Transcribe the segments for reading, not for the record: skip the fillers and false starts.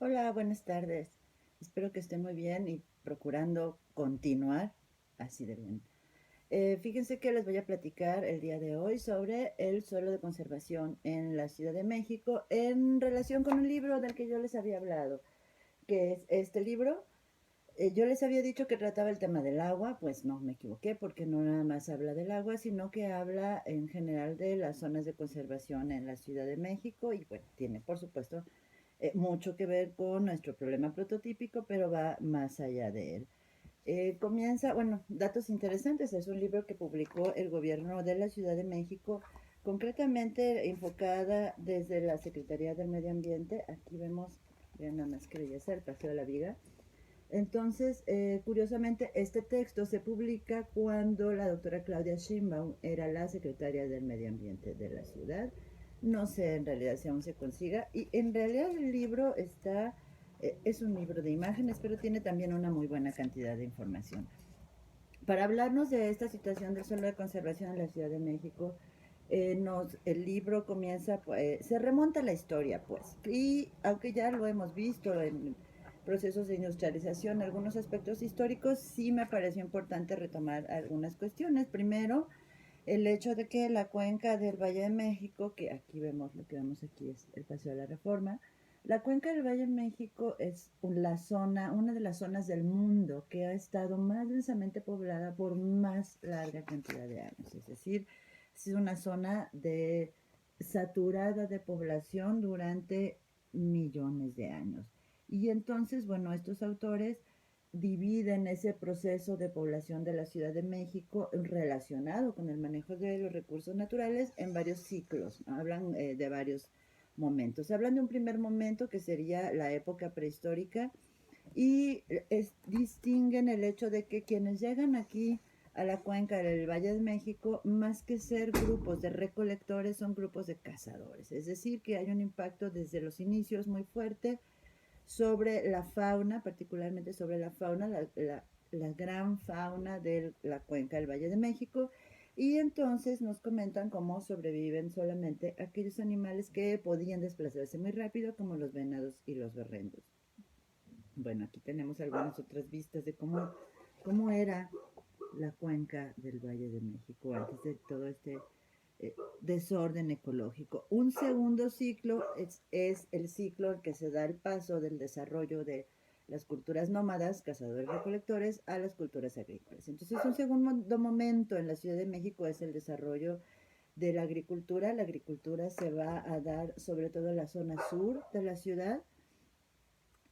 Hola, buenas tardes. Espero que estén muy bien y procurando continuar así de bien. Fíjense que les voy a platicar el día de hoy sobre el suelo de conservación en la Ciudad de México en relación con un libro del que yo les había hablado, que es este libro. Yo les había dicho que trataba el tema del agua, pues no me equivoqué porque no nada más habla del agua, sino que habla en general de las zonas de conservación en la Ciudad de México y bueno, tiene por supuesto mucho que ver con nuestro problema prototípico, pero va más allá de él. Comienza, bueno, datos interesantes, es un libro que publicó el gobierno de la Ciudad de México, concretamente enfocada desde la Secretaría del Medio Ambiente. Aquí vemos, vean nada más que belleza, el Paseo de la Viga. Entonces, curiosamente, este texto se publica cuando la doctora Claudia Sheinbaum era la secretaria del Medio Ambiente de la ciudad. No sé en realidad si aún se consiga. Y en realidad el libro es un libro de imágenes, pero tiene también una muy buena cantidad de información. Para hablarnos de esta situación del suelo de conservación en la Ciudad de México, el libro comienza, se remonta a la historia, pues, y aunque ya lo hemos visto en procesos de industrialización, algunos aspectos históricos, sí me pareció importante retomar algunas cuestiones. Primero, el hecho de que la cuenca del Valle de México, que aquí vemos, lo que vemos aquí es el Paseo de la Reforma, la cuenca del Valle de México es la zona, una de las zonas del mundo que ha estado más densamente poblada por más larga cantidad de años. Es decir, es una zona saturada de población durante millones de años. Y entonces, bueno, estos autores dividen ese proceso de población de la Ciudad de México relacionado con el manejo de los recursos naturales en varios ciclos. Hablan de varios momentos. Hablan de un primer momento que sería la época prehistórica y distinguen el hecho de que quienes llegan aquí a la cuenca del Valle de México, más que ser grupos de recolectores, son grupos de cazadores. Es decir, que hay un impacto desde los inicios muy fuerte sobre la fauna, particularmente sobre la fauna, la gran fauna de la cuenca del Valle de México. Y entonces nos comentan cómo sobreviven solamente aquellos animales que podían desplazarse muy rápido, como los venados y los berrendos. Bueno, aquí tenemos algunas otras vistas de cómo era la cuenca del Valle de México antes de todo este desorden ecológico. Un segundo ciclo es el ciclo en que se da el paso del desarrollo de las culturas nómadas, cazadores-recolectores, a las culturas agrícolas. Entonces, un segundo momento en la Ciudad de México es el desarrollo de la agricultura. La agricultura se va a dar sobre todo en la zona sur de la ciudad.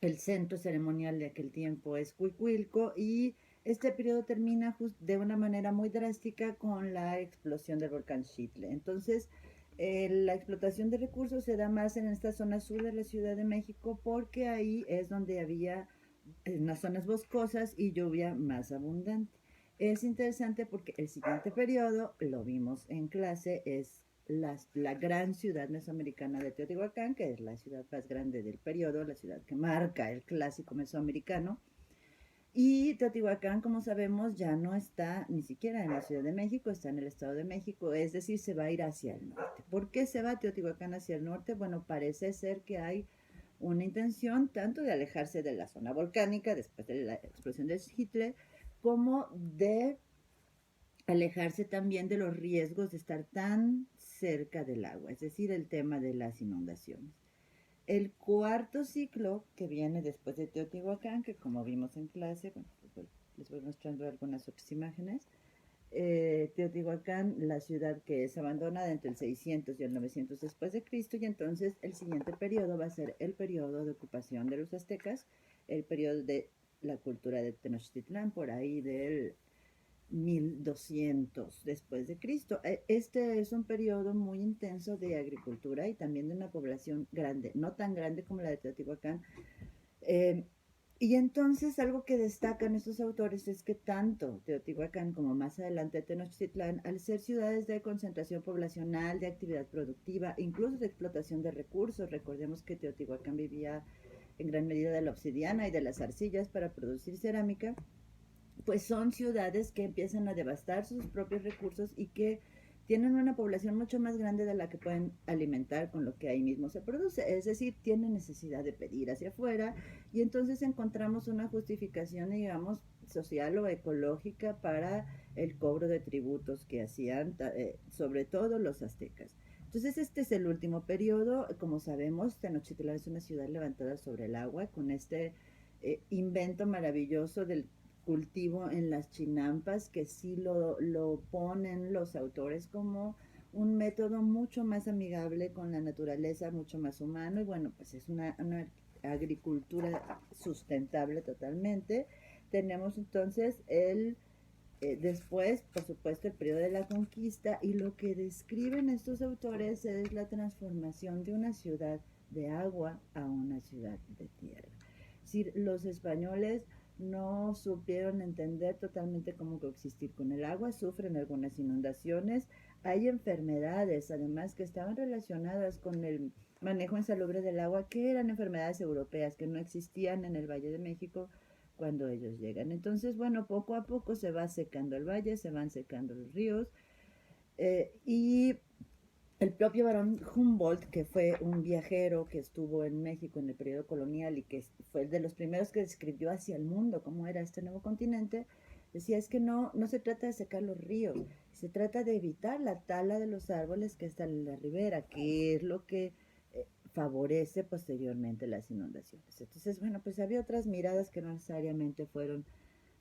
El centro ceremonial de aquel tiempo es Cuicuilco y este periodo termina de una manera muy drástica con la explosión del volcán Xitle. Entonces, la explotación de recursos se da más en esta zona sur de la Ciudad de México porque ahí es donde había unas zonas boscosas y lluvia más abundante. Es interesante porque el siguiente periodo, lo vimos en clase, es la gran ciudad mesoamericana de Teotihuacán, que es la ciudad más grande del periodo, la ciudad que marca el clásico mesoamericano. Y Teotihuacán, como sabemos, ya no está ni siquiera en la Ciudad de México, está en el Estado de México, es decir, se va a ir hacia el norte. ¿Por qué se va Teotihuacán hacia el norte? Bueno, parece ser que hay una intención tanto de alejarse de la zona volcánica después de la explosión de Hitler, como de alejarse también de los riesgos de estar tan cerca del agua, es decir, el tema de las inundaciones. El cuarto ciclo que viene después de Teotihuacán, que como vimos en clase, bueno, pues les voy mostrando algunas otras imágenes. Teotihuacán, la ciudad que es abandonada entre el 600 y el 900 después de Cristo, y entonces el siguiente periodo va a ser el periodo de ocupación de los aztecas, el periodo de la cultura de Tenochtitlán, por ahí del 1200 después de Cristo. Este es un periodo muy intenso de agricultura y también de una población grande, no tan grande como la de Teotihuacán. Eh, y entonces algo que destacan estos autores es que tanto Teotihuacán como más adelante Tenochtitlán, al ser ciudades de concentración poblacional, de actividad productiva, incluso de explotación de recursos, recordemos que Teotihuacán vivía en gran medida de la obsidiana y de las arcillas para producir cerámica, pues son ciudades que empiezan a devastar sus propios recursos y que tienen una población mucho más grande de la que pueden alimentar con lo que ahí mismo se produce. Es decir, tienen necesidad de pedir hacia afuera y entonces encontramos una justificación, digamos, social o ecológica para el cobro de tributos que hacían, sobre todo los aztecas. Entonces este es el último periodo. Como sabemos, Tenochtitlan es una ciudad levantada sobre el agua con este invento maravilloso del cultivo en las chinampas, que sí lo ponen los autores como un método mucho más amigable con la naturaleza, mucho más humano, y bueno, pues es una agricultura sustentable totalmente. Tenemos entonces después, por supuesto, el periodo de la conquista, y lo que describen estos autores es la transformación de una ciudad de agua a una ciudad de tierra. Es decir, los españoles no supieron entender totalmente cómo coexistir con el agua, sufren algunas inundaciones, hay enfermedades además que estaban relacionadas con el manejo insalubre del agua, que eran enfermedades europeas que no existían en el Valle de México cuando ellos llegan. Entonces, bueno, poco a poco se va secando el valle, se van secando los ríos, y el propio barón Humboldt, que fue un viajero que estuvo en México en el periodo colonial y que fue de los primeros que describió hacia el mundo cómo era este nuevo continente, decía, es que no se trata de secar los ríos, se trata de evitar la tala de los árboles que están en la ribera, que es lo que favorece posteriormente las inundaciones. Entonces, bueno, pues había otras miradas que no necesariamente fueron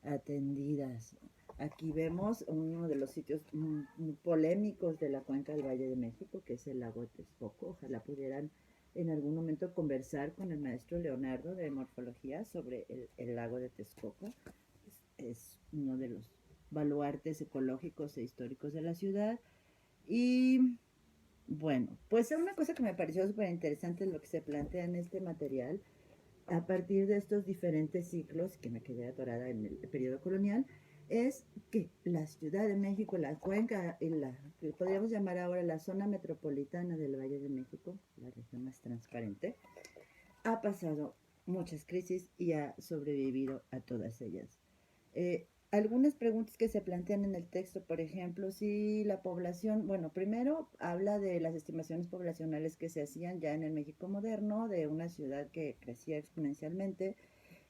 atendidas. Aquí vemos uno de los sitios muy polémicos de la cuenca del Valle de México, que es el lago de Texcoco. Ojalá pudieran en algún momento conversar con el maestro Leonardo de morfología sobre el lago de Texcoco. Es uno de los baluartes ecológicos e históricos de la ciudad. Y bueno, pues una cosa que me pareció súper interesante es lo que se plantea en este material a partir de estos diferentes ciclos, que me quedé atorada en el periodo colonial, es que la Ciudad de México, la cuenca, que podríamos llamar ahora la zona metropolitana del Valle de México, la región más transparente, ha pasado muchas crisis y ha sobrevivido a todas ellas. Algunas preguntas que se plantean en el texto, por ejemplo, si la población, bueno, primero habla de las estimaciones poblacionales que se hacían ya en el México moderno, de una ciudad que crecía exponencialmente,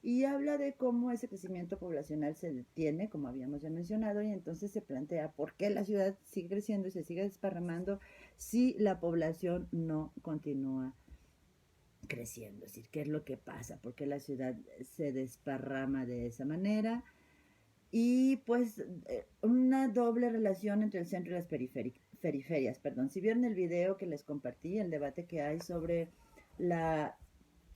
y habla de cómo ese crecimiento poblacional se detiene, como habíamos ya mencionado, y entonces se plantea por qué la ciudad sigue creciendo y se sigue desparramando si la población no continúa creciendo. Es decir, ¿qué es lo que pasa? ¿Por qué la ciudad se desparrama de esa manera? Y pues una doble relación entre el centro y las periferias. Perdón. Si vieron el video que les compartí, el debate que hay sobre la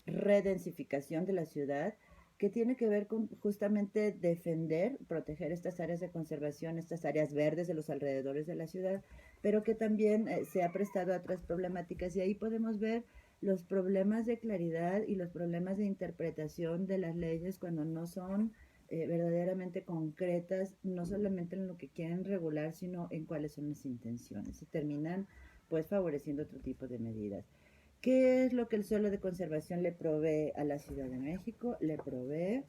redensificación de la ciudad, que tiene que ver con justamente defender, proteger estas áreas de conservación, estas áreas verdes de los alrededores de la ciudad, pero que también se ha prestado a otras problemáticas, y ahí podemos ver los problemas de claridad y los problemas de interpretación de las leyes cuando no son verdaderamente concretas, no solamente en lo que quieren regular, sino en cuáles son las intenciones, y terminan pues favoreciendo otro tipo de medidas. ¿Qué es lo que el suelo de conservación le provee a la Ciudad de México? Le provee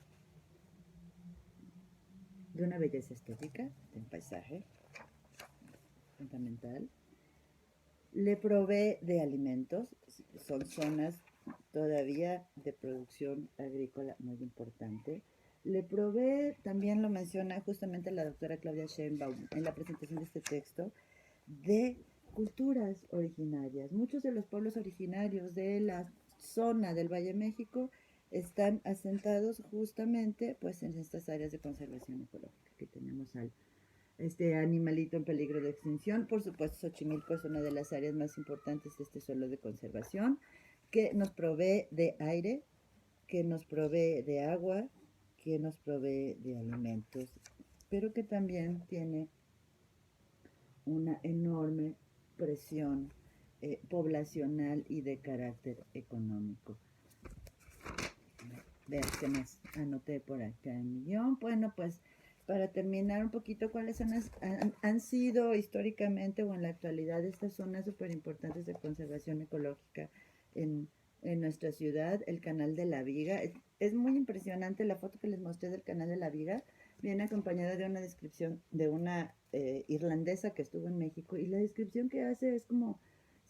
de una belleza estética, de un paisaje fundamental. Le provee de alimentos, son zonas todavía de producción agrícola muy importante. Le provee, también lo menciona justamente la doctora Claudia Sheinbaum en la presentación de este texto, de culturas originarias. Muchos de los pueblos originarios de la zona del Valle de México están asentados justamente pues en estas áreas de conservación ecológica. Aquí tenemos este animalito en peligro de extinción. Por supuesto, Xochimilco es una de las áreas más importantes de este suelo de conservación, que nos provee de aire, que nos provee de agua, que nos provee de alimentos, pero que también tiene una enorme presión poblacional y de carácter económico. Vean qué más anoté por acá en mi guión. Bueno, pues para terminar un poquito, ¿cuáles han sido históricamente o en la actualidad estas zonas súper importantes de conservación ecológica en nuestra ciudad? El Canal de la Viga. Es muy impresionante la foto que les mostré del Canal de la Viga. viene acompañada de una descripción de una irlandesa que estuvo en México, y la descripción que hace es como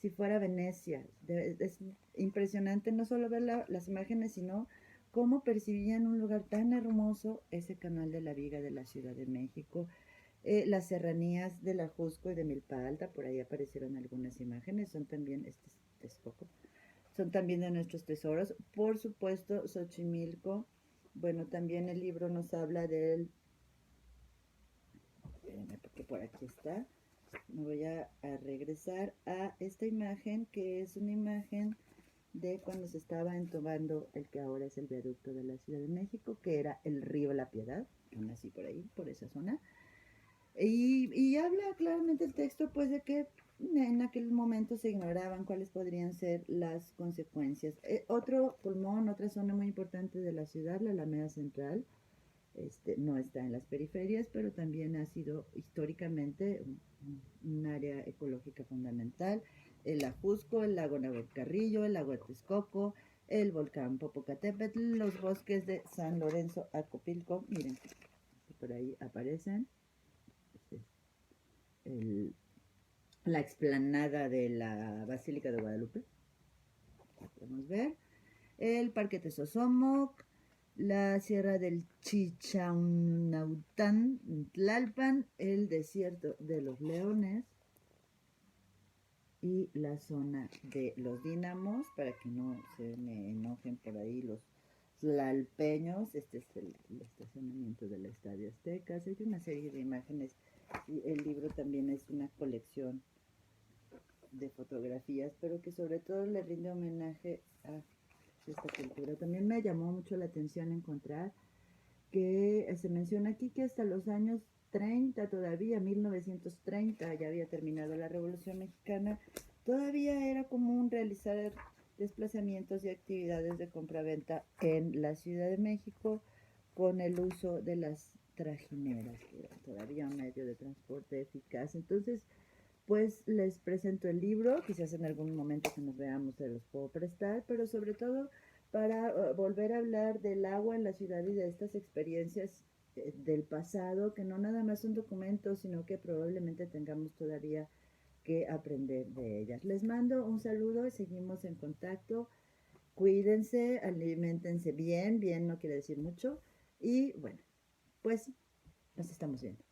si fuera Venecia. Es impresionante no solo ver las imágenes, sino cómo percibían un lugar tan hermoso, ese canal de la Viga de la Ciudad de México, las serranías de la Jusco y de Milpa Alta. Por ahí aparecieron algunas imágenes, son también, este es Texcoco, son también de nuestros tesoros. Por supuesto, Xochimilco. Bueno, también el libro nos habla del, espérenme porque por aquí está, me voy a regresar a esta imagen, que es una imagen de cuando se estaba entubando el que ahora es el viaducto de la Ciudad de México, que era el río La Piedad. Yo nací por ahí, por esa zona. Y habla claramente el texto, pues, de que en aquel momento se ignoraban cuáles podrían ser las consecuencias. Otro pulmón, otra zona muy importante de la ciudad, la Alameda Central, no está en las periferias, pero también ha sido históricamente un área ecológica fundamental. El Ajusco, el lago Nahuelcarrillo, el lago de Texcoco, el volcán Popocatépetl, los bosques de San Lorenzo, Acopilco, miren, por ahí aparecen. Este es el, la explanada de la Basílica de Guadalupe, podemos ver, el Parque Tezosomoc, la Sierra del Chichaunaután, Tlalpan, el Desierto de los Leones y la zona de los Dínamos, para que no se me enojen por ahí los tlalpeños. Este es el estacionamiento del Estadio Azteca. Hay una serie de imágenes, y el libro también es una colección de fotografías, pero que sobre todo le rinde homenaje a esta cultura. También me llamó mucho la atención encontrar que se menciona aquí que hasta los años 30 todavía, 1930, ya había terminado la Revolución Mexicana, todavía era común realizar desplazamientos y actividades de compraventa en la Ciudad de México con el uso de las trajineras, que era todavía un medio de transporte eficaz. Entonces, pues les presento el libro, quizás en algún momento que nos veamos se los puedo prestar, pero sobre todo para volver a hablar del agua en la ciudad y de estas experiencias del pasado, que no nada más son documentos, sino que probablemente tengamos todavía que aprender de ellas. Les mando un saludo, seguimos en contacto, cuídense, aliméntense bien, bien no quiere decir mucho, y bueno, pues nos estamos viendo.